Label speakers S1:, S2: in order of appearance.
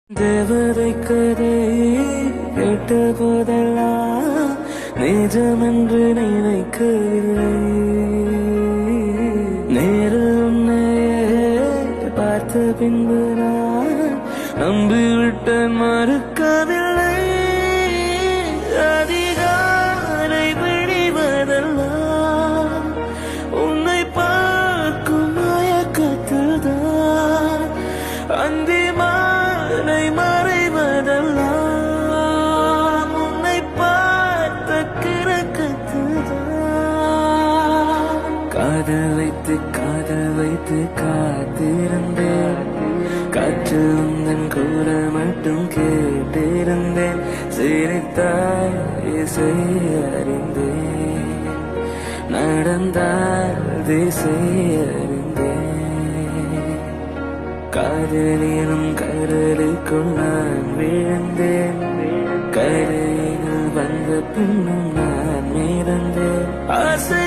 S1: தேவதை கதை கேட்ட போதெல்லாம் நிஜமென்று நினைக்கவில்லை. நேரில் உன்னையே பார்த்த பின்பு நான் நம்பிவிட்டேன், மறுக்கவில்லை. அதிகாலை விழிவதெல்லாம் உன்னை பார்க்கும் மயக்கத்தில் தான், அந்தி மாலை மறைவதெல்லாம் உன்னை பார்த்த கிறக்கத்தில் தான். காதல் வைத்து காத்திருந்தேன், காற்று உந்தன் குரல் மட்டும் கேட்டிருந்தேன். சிரித்தாய் இசை அறிந்தேன், நடந்தால் திசை அறிந்தேன். காதலினும் கடலுக்குள் நான் விழுந்தேன், கரையில் வந்த பின்னும் நான் மிதந்தேன். ஆசை